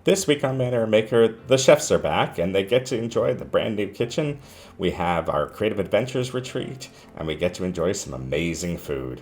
This week on Manor Maker, the chefs are back and they get to enjoy the brand new kitchen. We have our Creative Adventures retreat and we get to enjoy some amazing food.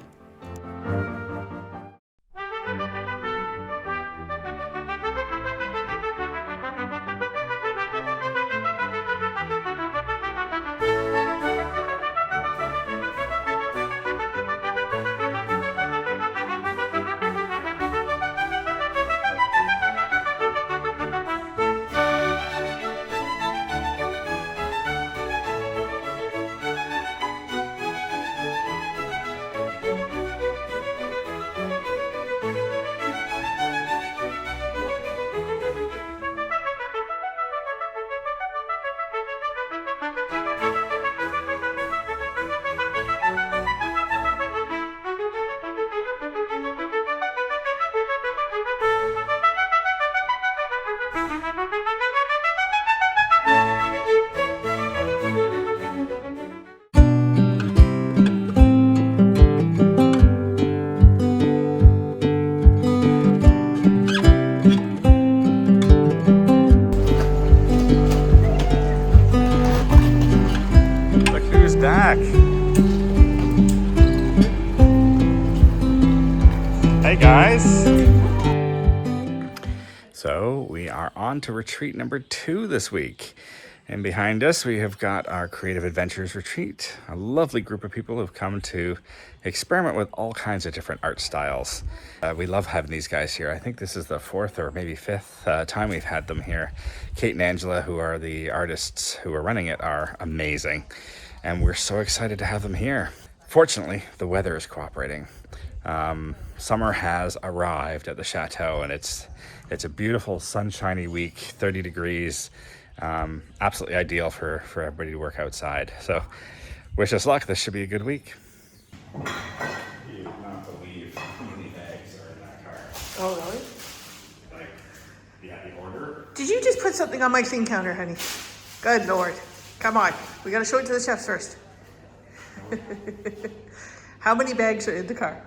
Back. Hey guys. So we are on to retreat number 2 this week. And behind us we have got our Creative Adventures retreat. A lovely group of people who've come to experiment with all kinds of different art styles. We love having these guys here. I think this is the 4th or maybe 5th time we've had them here. Kate and Angela, who are the artists who are running it, are amazing. And we're so excited to have them here. Fortunately, the weather is cooperating. Summer has arrived at the chateau, and it's a beautiful sunshiny week, 30 degrees, absolutely ideal for everybody to work outside. So wish us luck. This should be a good week. You not believe how many bags are in that car. Oh, really? Like, yeah, the order. Did you just put something on my thing counter, honey? Good Lord. Come on. We got to show it to the chefs first. How many bags are in the car?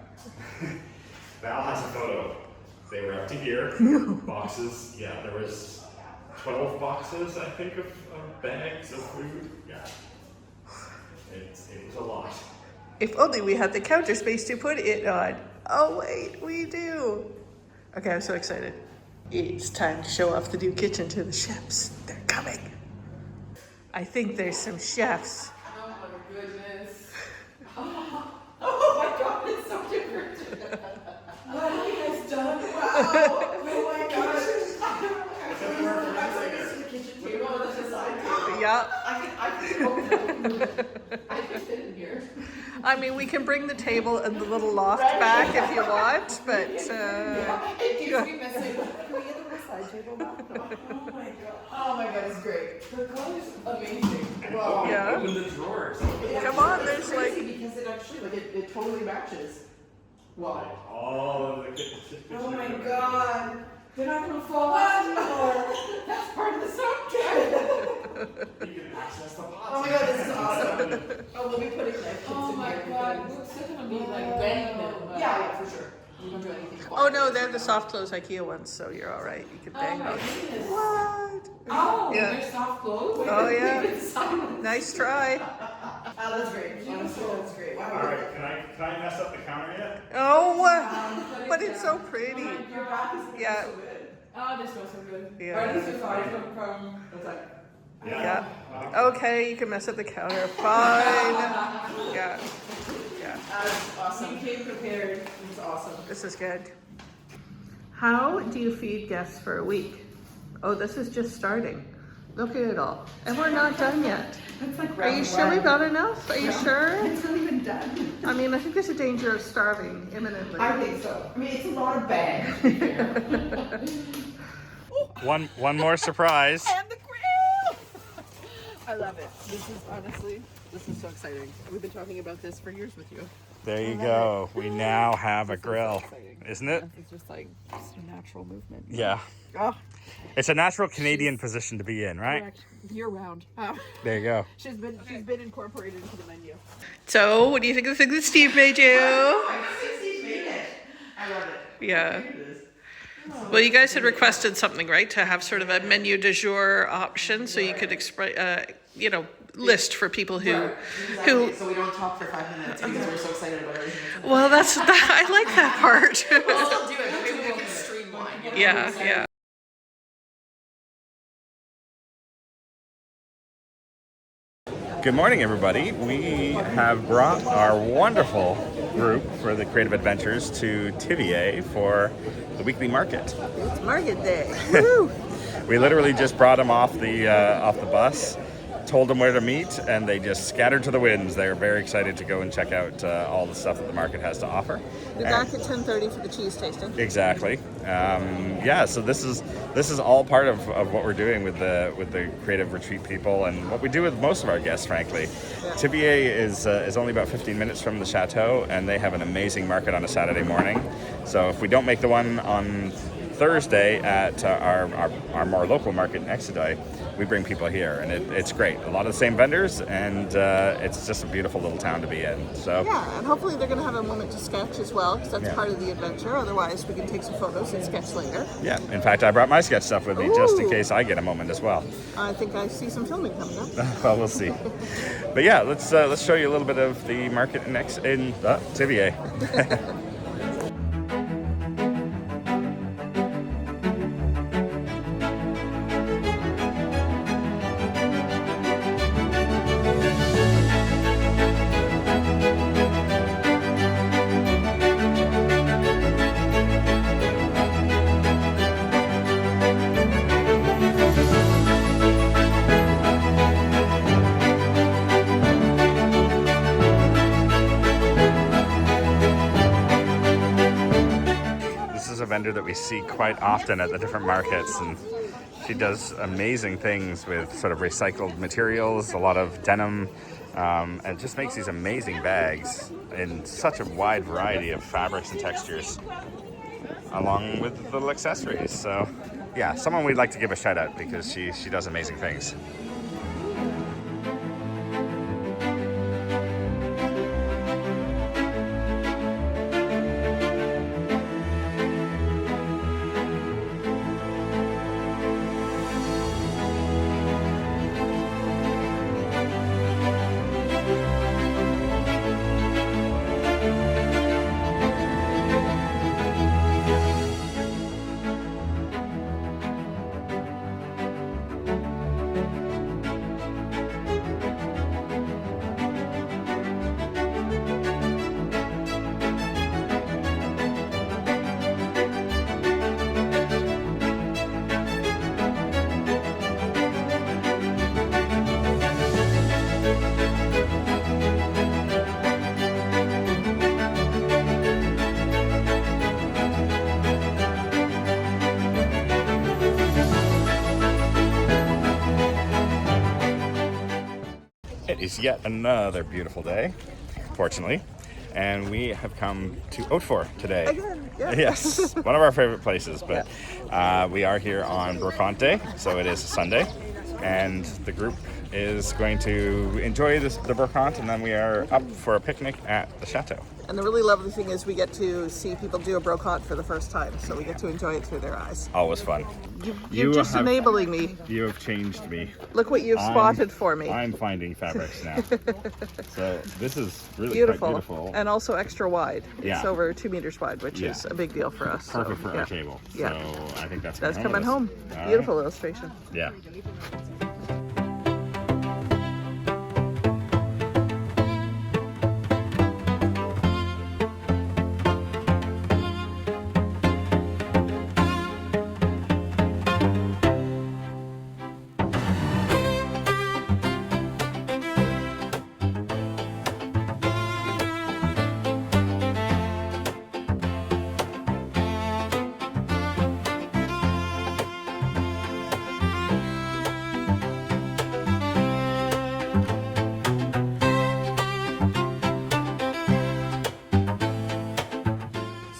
Val has a photo. They were up to here. Boxes. Yeah, there was 12 boxes, I think, of bags of food. Yeah. It was a lot. If only we had the counter space to put it on. Oh, wait, we do. Okay, I'm so excited. It's time to show off the new kitchen to the chefs. They're coming. I think there's some chefs. Oh my goodness. Oh my god, it's so different. What have you guys done? Wow. Oh my gosh. That's like a kitchen table on the side. Yeah. I can fit in here. I mean, we can bring the table and the little loft back if you want, but It keeps me missing. Can we get the little side table back? Oh my god. Oh my god, it's great. The color's amazing. Wow. yeah. Open the drawers. Come on, there's like... Because it actually, like, it totally matches. Wow. All of the kitchen. Oh my god. They're not gonna fall out anymore. That's part of the soundtrack. You can access the pots. Oh my god, this is awesome. Oh, we'll be putting like oh my god, we're still gonna be like banging them. Yeah, for sure. We don't do anything. Oh no, they're the soft close IKEA ones, so you're all right. You can bang those. What? Oh, Yeah. they're soft clothes? Oh yeah. Nice try. Oh, that's great. Honestly, that's great. Wow. Alright, can I mess up the counter yet? Oh, but it's so pretty. Your back is Yeah. so good. Oh, this smells so good. Yeah. Are these aside from what's that? Yeah. Okay, you can mess up the counter. Fine. Yeah. Yeah. That's awesome. You came prepared. It's awesome. This is good. How do you feed guests for a week? Oh, this is just starting. Look at it all. And we're not done yet. It's like Are you sure we've got enough? Are you sure? It's not even done. I mean, I think there's a danger of starving imminently. I think so. I mean, it's a lot of bags. One more surprise. And the grill! I love it. This is so exciting. We've been talking about this for years with you. There you go. We now have a grill, isn't it? It's just like just a natural movement. Yeah. Oh, It's a natural Canadian position to be in, right? correct. Year round. There you go. She's been incorporated into the menu. So, what do you think of the thing that Steve made you? I love it. Yeah. Well, you guys had requested something, right? To have sort of a menu du jour option, so you could list for people who. Exactly. So we don't talk for 5 minutes because we're so excited about everything. Well, I like that part. We'll still do it, but maybe we can streamline. You know? Yeah. Good morning, everybody. We have brought our wonderful group for the Creative Adventures to Tivier for the weekly market. It's market day. Woo! We literally just brought them off the bus, told them where to meet, and they just scattered to the winds. They're very excited to go and check out all the stuff that the market has to offer. We're back at 10:30 for the cheese tasting. Exactly. So this is all part of what we're doing with the creative retreat people, and what we do with most of our guests, frankly. Yeah. Tivier is only about 15 minutes from the chateau, and they have an amazing market on a Saturday morning. So if we don't make the one on Thursday at our more local market in Exodus, we bring people here, and it's great. A lot of the same vendors, and it's just a beautiful little town to be in. So yeah, and hopefully they're going to have a moment to sketch as well, because that's part of the adventure. Otherwise, we can take some photos and sketch later. Yeah, in fact, I brought my sketch stuff with me just in case I get a moment as well. I think I see some filming coming up. Well, we'll see. But yeah, let's show you a little bit of the market in Tivier. Vendor that we see quite often at the different markets, and she does amazing things with sort of recycled materials, a lot of denim, and just makes these amazing bags in such a wide variety of fabrics and textures, along with little accessories. So yeah, someone we'd like to give a shout out because she does amazing things. It is yet another beautiful day, fortunately, and we have come to Hautefort today. Again, yeah. Yes, one of our favorite places, but we are here on Brocante Day, so it is a Sunday, and the group is going to enjoy the Brocante, and then we are up for a picnic at the chateau. And the really lovely thing is we get to see people do a brocante for the first time, so we get to enjoy it through their eyes. Always fun. You're just enabling me. You have changed me. Look what you've spotted for me. I'm finding fabrics now. So this is really beautiful. Quite beautiful. And also extra wide. Yeah. It's over 2 meters wide, which is a big deal for us. Perfect for our table. Yeah. So I think that's coming home. All Beautiful right. illustration. Yeah.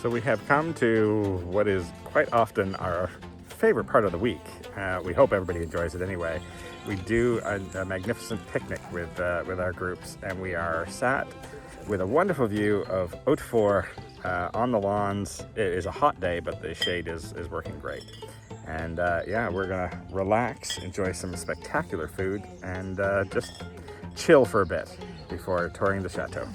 So we have come to what is quite often our favorite part of the week. We hope everybody enjoys it anyway. We do a magnificent picnic with our groups, and we are sat with a wonderful view of Haute-Fort on the lawns. It is a hot day, but the shade is working great. And yeah, we're gonna relax, enjoy some spectacular food, and just chill for a bit before touring the chateau.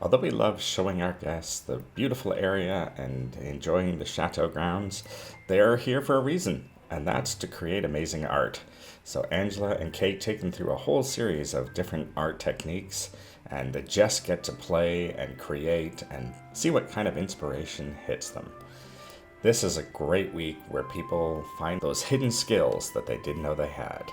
Although we love showing our guests the beautiful area and enjoying the chateau grounds, they are here for a reason, and that's to create amazing art. So Angela and Kate take them through a whole series of different art techniques, and the guests get to play and create and see what kind of inspiration hits them. This is a great week where people find those hidden skills that they didn't know they had.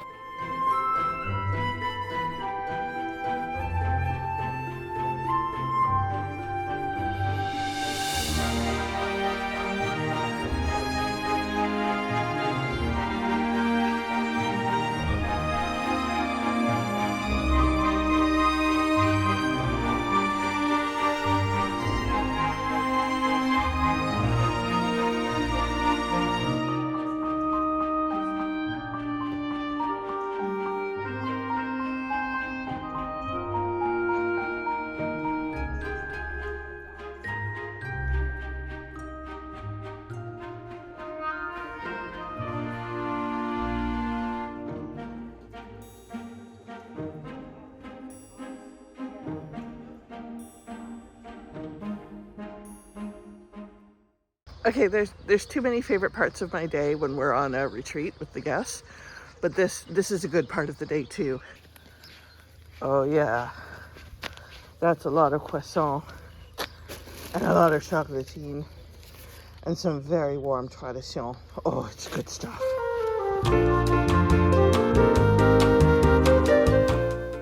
Okay, there's too many favorite parts of my day when we're on a retreat with the guests, but this is a good part of the day too. Oh yeah, that's a lot of croissant and a lot of chocolatine and some very warm tradition. Oh, it's good stuff.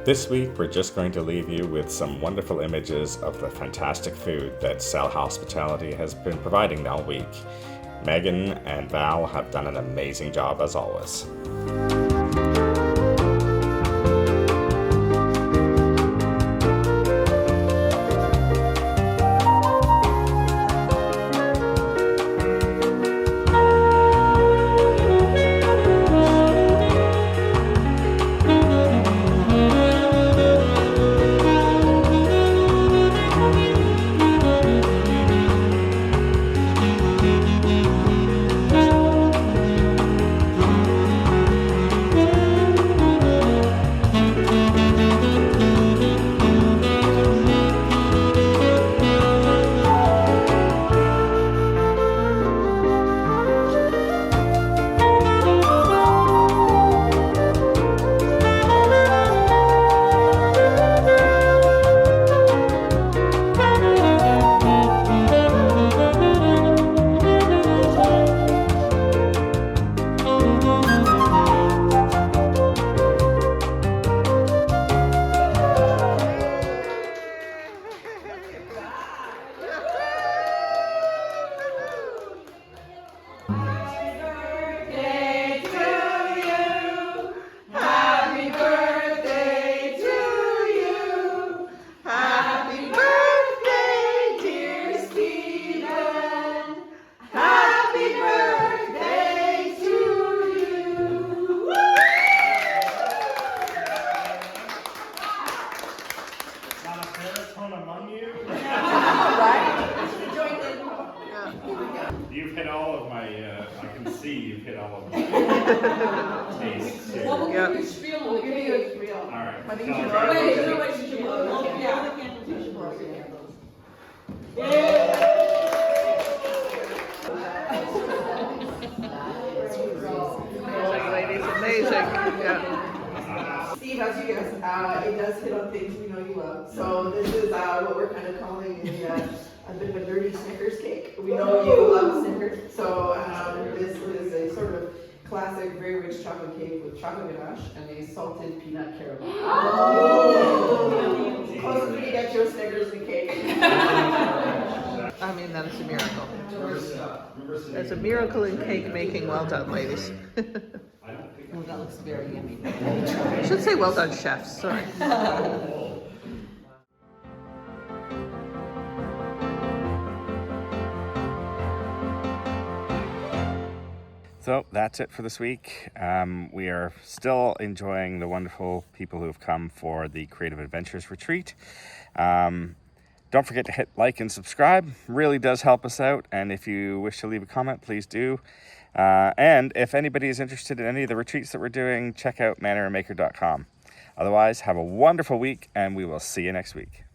This week, we're just going to leave you with some wonderful images of the fantastic food that Cell Hospitality has been providing all week. Megan and Val have done an amazing job as always. You've hit all of my, I can see you've hit all of my tastes. Well, we'll Yeah. give you a spiel, we'll give you a spiel. All right. I think Tell you us should about Wait, it. no, wait, you should blow. Yeah. Amazing, ladies, amazing. Yeah. Steve, as you guess, it does hit on things we know you love. So this is what we're kind of calling a bit of a dirty Snickers cake. We know you love Snickers, so this is a sort of classic, very rich chocolate cake with chocolate ganache and a salted peanut caramel. Oh! Closest we can get you a Snickers and cake. I mean, that is a miracle. That's a miracle in cake making. Well done, ladies. Well, that looks very yummy. I should say well done, chefs. Sorry. So that's it for this week. We are still enjoying the wonderful people who have come for the Creative Adventures Retreat. Don't forget to hit like and subscribe. Really does help us out. And if you wish to leave a comment, please do. And if anybody is interested in any of the retreats that we're doing, check out manormaker.com. Otherwise, have a wonderful week, and we will see you next week.